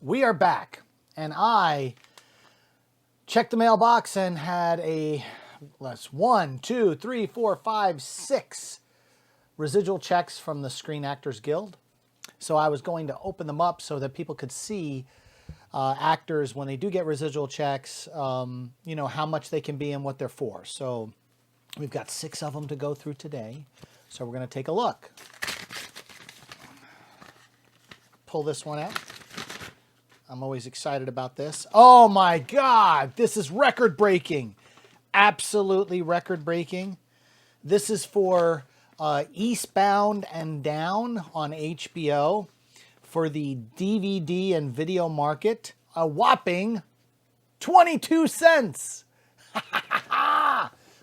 We are back, and I checked the mailbox and had one, two, three, four, five, six residual checks from the Screen Actors Guild. So I was going to open them up so that people could see actors when they do get residual checks, you know, how much they can be and what they're for. So we've got 6 of them to go through today. So we're going to take a look. Pull this one out. I'm always excited about this. Oh my God, this is record-breaking. Absolutely record-breaking. This is for Eastbound and Down on HBO for the DVD and video market. A whopping 22 cents.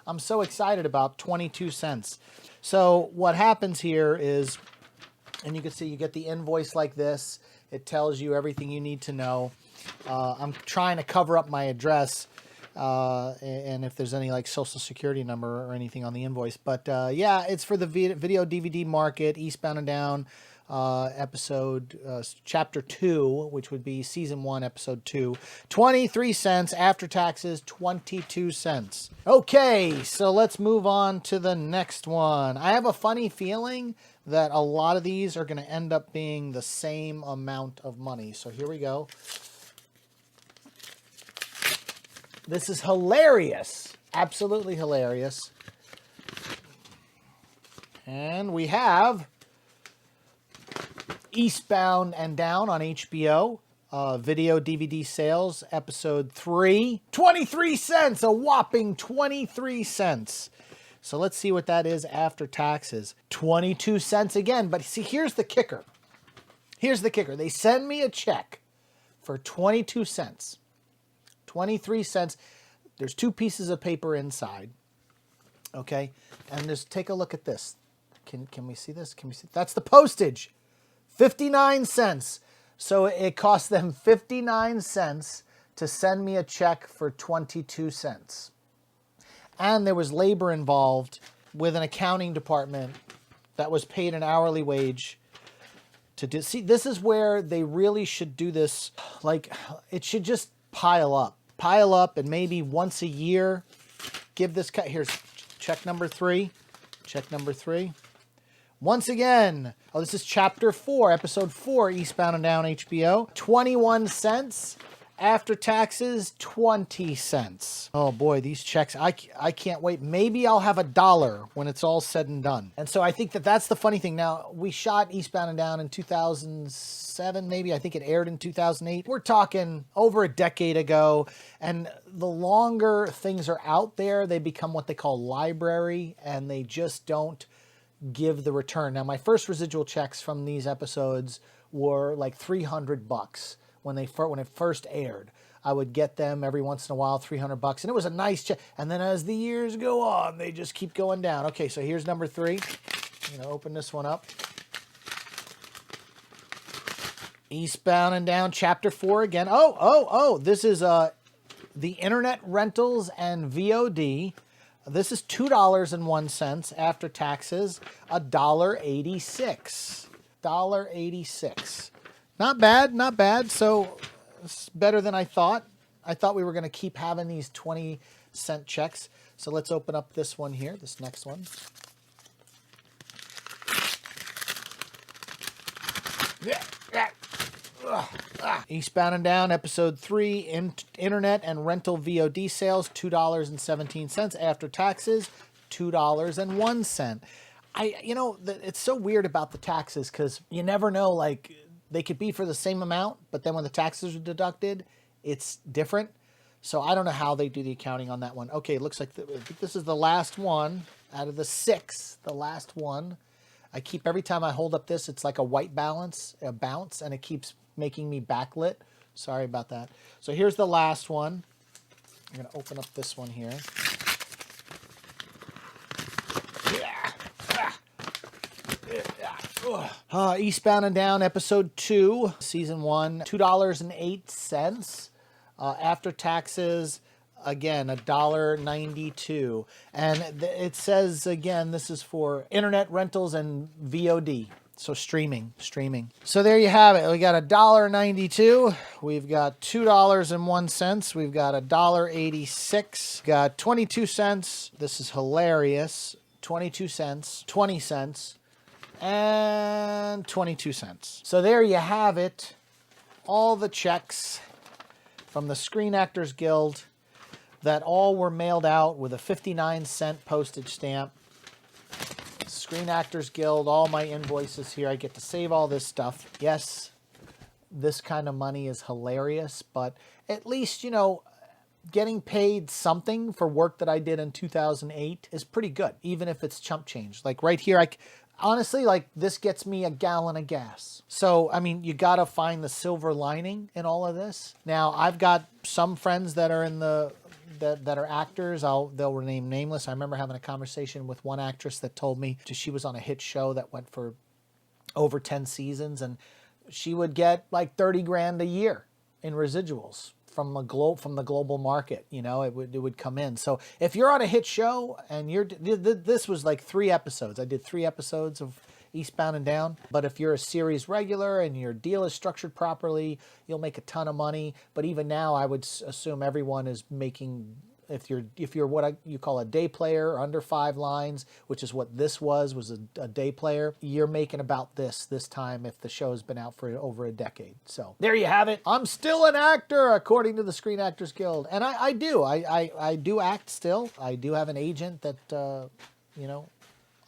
I'm so excited about 22 cents. So what happens here is, and you can see you get the invoice like this. It tells you everything you need to know. I'm trying to cover up my address and if there's any like social security number or anything on the invoice. But yeah, it's for the video DVD market, Eastbound and Down episode, chapter 2, which would be season 1, episode 2. 23 cents after taxes, 22 cents. Okay, so let's move on to the next one. I have a funny feeling that a lot of these are going to end up being the same amount of money. So here we go. This is hilarious. Absolutely hilarious. And we have Eastbound and Down on HBO. Video DVD sales, episode 3. 23 cents, a whopping 23 cents. So let's see what that is after taxes. 22 cents again. But see, here's the kicker. Here's the kicker. They send me a check for 22 cents. 23 cents. There's 2 pieces of paper inside. Okay? And just take a look at this. Can we see this? Can we see? That's the postage. 59 cents. So it cost them 59 cents to send me a check for 22 cents. And there was labor involved with an accounting department that was paid an hourly wage to do. See, this is where they really should do this. Like, it should just pile up, and maybe once a year give this cut. Here's check number 3. Check number 3. Once again, oh, this is chapter 4, episode 4, Eastbound and Down HBO. 21 cents. After taxes, 20 cents. Oh boy, these checks, I can't wait. Maybe I'll have $1 when it's all said and done. And so I think that that's the funny thing. Now, we shot Eastbound and Down in 2007, maybe. I think it aired in 2008. We're talking over a decade ago. And the longer things are out there, they become what they call library, and they just don't give the return. Now, my first residual checks from these episodes were like $300 when it first aired. I would get them every once in a while, $300, and it was a nice check. And then as the years go on, they just keep going down. Okay, so here's number 3. I'm gonna open this one up. Eastbound and Down, chapter 4 again. Oh, this is the internet rentals and VOD. This is $2.01 after taxes, $1.86. $1.86. Not bad, not bad. So it's better than I thought. I thought we were going to keep having these 20-cent checks. So let's open up this one here, this next one. Eastbound and Down, episode 3, internet and rental VOD sales, $2.17 after taxes, $2.01. You know, it's so weird about the taxes because you never know, like, they could be for the same amount, but then when the taxes are deducted, it's different. So I don't know how they do the accounting on that one. Okay, it looks like this is the last one out of the 6, the last one. Every time I hold up this, it's like a white bounce, and it keeps making me backlit. Sorry about that. So here's the last one. I'm going to open up this one here. Eastbound and Down, episode 2, season 1, $2.08. After taxes, again, $1.92. And it says, again, this is for internet rentals and VOD. So streaming. So there you have it. We got $1.92. We've got $2.01. We've got $1.86. Got 22 cents. This is hilarious. 22 cents, 20 cents, and 22 cents. So there you have it. All the checks from the Screen Actors Guild that all were mailed out with a 59-cent postage stamp. Screen Actors Guild, all my invoices here. I get to save all this stuff. Yes, this kind of money is hilarious, but at least, you know, getting paid something for work that I did in 2008 is pretty good, even if it's chump change. Like right here, honestly, like this gets me a gallon of gas. So, I mean, you got to find the silver lining in all of this. Now, I've got some friends that are in the that are actors. They'll remain nameless. I remember having a conversation with one actress that told me she was on a hit show that went for over 10 seasons, and she would get like 30 grand a year in residuals from the global market. You know, it would come in. So if you're on a hit show and this was like 3 episodes. I did 3 episodes of Eastbound and Down. But if you're a series regular and your deal is structured properly, you'll make a ton of money. But even now, I would assume everyone is making, if you're what you call a day player, under 5 lines, which is what this was a day player, you're making about this time if the show's been out for over a decade. So there you have it. I'm still an actor, according to the Screen Actors Guild. And I do act still. I do have an agent that, you know,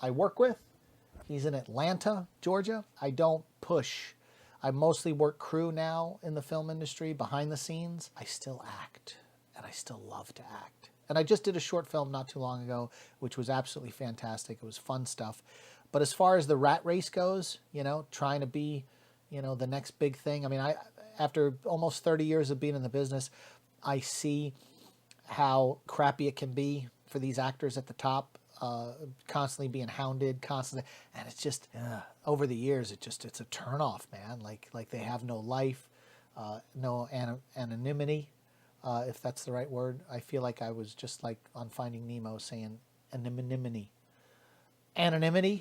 I work with. He's in Atlanta, Georgia. I don't push. I mostly work crew now in the film industry, behind the scenes. I still act, and I still love to act. And I just did a short film not too long ago, which was absolutely fantastic. It was fun stuff. But as far as the rat race goes, you know, trying to be, you know, the next big thing. I mean, after almost 30 years of being in the business, I see how crappy it can be for these actors at the top. Constantly being hounded, constantly, and it's just over the years, it's a turnoff, man. Like they have no life, no anonymity, if that's the right word. I feel like I was just like on Finding Nemo saying anonymity.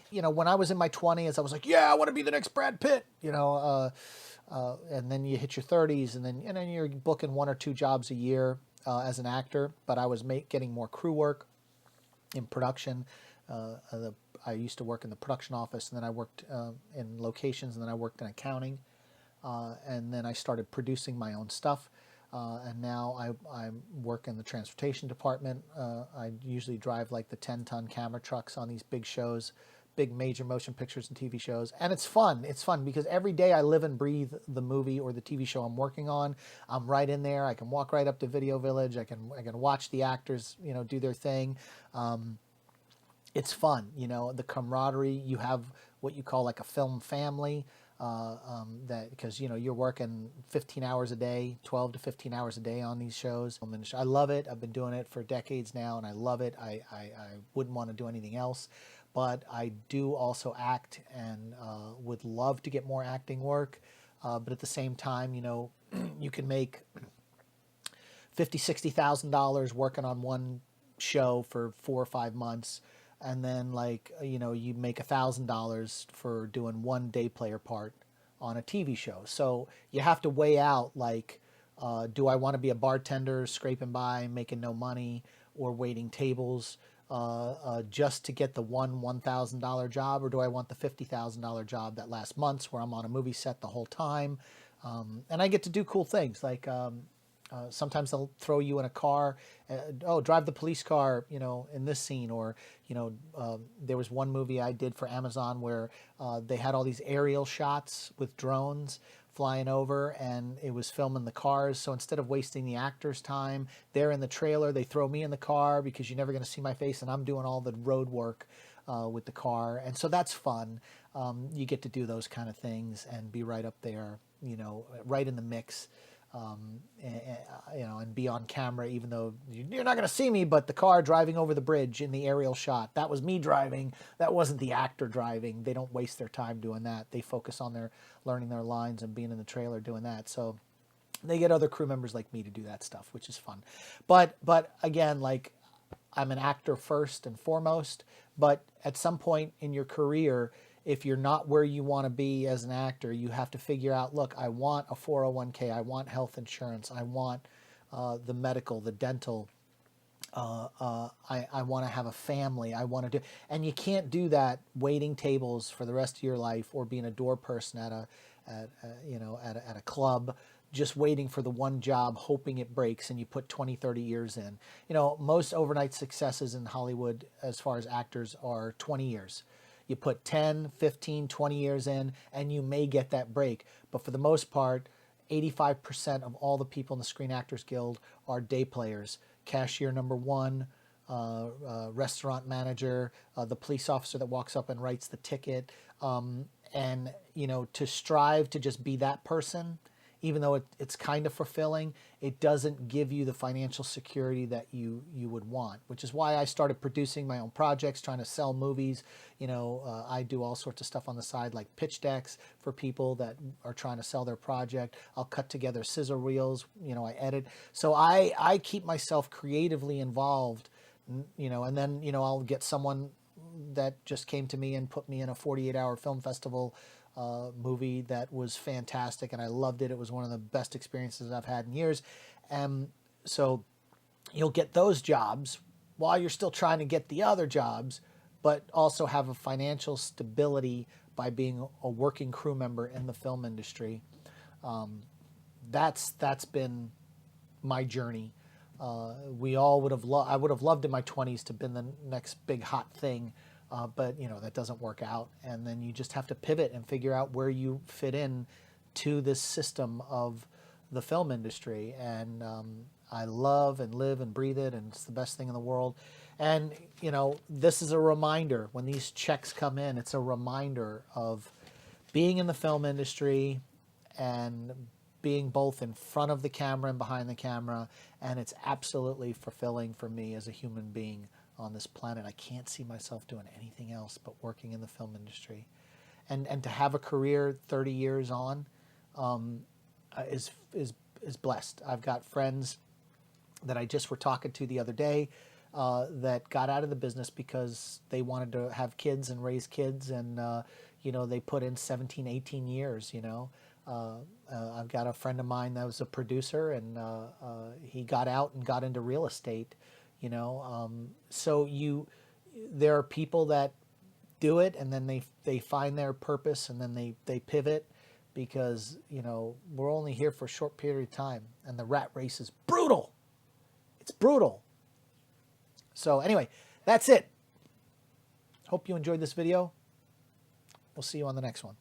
You know, when I was in my 20s, I was like, yeah, I want to be the next Brad Pitt. You know, and then you hit your 30s, and then you're booking 1 or 2 jobs a year as an actor. But I was getting more crew work. In production, I used to work in the production office, and then I worked in locations, and then I worked in accounting, and then I started producing my own stuff, and now I work in the transportation department. I usually drive like the 10-ton camera trucks on these big shows, big major motion pictures and TV shows, and it's fun. It's fun because every day I live and breathe the movie or the TV show I'm working on. I'm right in there. I can walk right up to Video Village. I can watch the actors, you know, do their thing. It's fun, you know, the camaraderie. You have what you call like a film family, that because, you know, you're working 15 hours a day, 12 to 15 hours a day on these shows. I love it. I've been doing it for decades now, and I love it. I wouldn't want to do anything else. But I do also act, and would love to get more acting work. But at the same time, you know, you can make $50,000, $60,000 working on one show for 4 or 5 months, and then like, you know, you make $1,000 for doing one day player part on a TV show. So you have to weigh out like, do I want to be a bartender scraping by, making no money, or waiting tables? Just to get the $1,000 job, or do I want the $50,000 job that lasts months where I'm on a movie set the whole time, and I get to do cool things like sometimes they'll throw you in a car, drive the police car, you know, in this scene, or you know, there was one movie I did for Amazon where they had all these aerial shots with drones flying over, and it was filming the cars. So instead of wasting the actors' time, they're in the trailer, they throw me in the car because you're never going to see my face, and I'm doing all the road work with the car. And so that's fun. You get to do those kind of things and be right up there, you know, right in the mix. You know, and be on camera, even though you're not going to see me, but the car driving over the bridge in the aerial shot, that was me driving. That wasn't the actor driving. They don't waste their time doing that. They focus on their learning their lines and being in the trailer doing that. So they get other crew members like me to do that stuff, which is fun. But again, like, I'm an actor first and foremost, but at some point in your career, if you're not where you want to be as an actor, you have to figure out, look, I want a 401k, I want health insurance, I want the medical, the dental, I want to have a family. I want to do, and you can't do that waiting tables for the rest of your life, or being a door person at a club, just waiting for the one job, hoping it breaks, and you put 20, 30 years in. Most overnight successes in Hollywood as far as actors are 20 years. You put 10, 15, 20 years in, and you may get that break. But for the most part, 85% of all the people in the Screen Actors Guild are day players. Cashier number one, restaurant manager, the police officer that walks up and writes the ticket. And to strive to just be that person, even though it's kind of fulfilling, it doesn't give you the financial security that you would want, which is why I started producing my own projects, trying to sell movies. I do all sorts of stuff on the side, like pitch decks for people that are trying to sell their project. I'll cut together scissor reels, I edit. So I keep myself creatively involved, and then, I'll get someone that just came to me and put me in a 48-hour film festival movie that was fantastic, and I loved it. It was one of the best experiences I've had in years. So you'll get those jobs while you're still trying to get the other jobs, but also have a financial stability by being a working crew member in the film industry. That's been my journey. We all would have I would have loved in my 20s to have been the next big hot thing. But that doesn't work out, and then you just have to pivot and figure out where you fit in to this system of the film industry. And I love and live and breathe it, and it's the best thing in the world. And this is a reminder, when these checks come in, it's a reminder of being in the film industry and being both in front of the camera and behind the camera, and it's absolutely fulfilling for me as a human being on this planet. I can't see myself doing anything else but working in the film industry, and to have a career 30 years on is blessed. I've got friends that I just were talking to the other day that got out of the business because they wanted to have kids and raise kids, and they put in 17, 18 years. I've got a friend of mine that was a producer, and he got out and got into real estate. So there are people that do it, and then they find their purpose, and then they pivot, because we're only here for a short period of time, and the rat race is brutal. It's brutal. So anyway, that's it. Hope you enjoyed this video. We'll see you on the next one.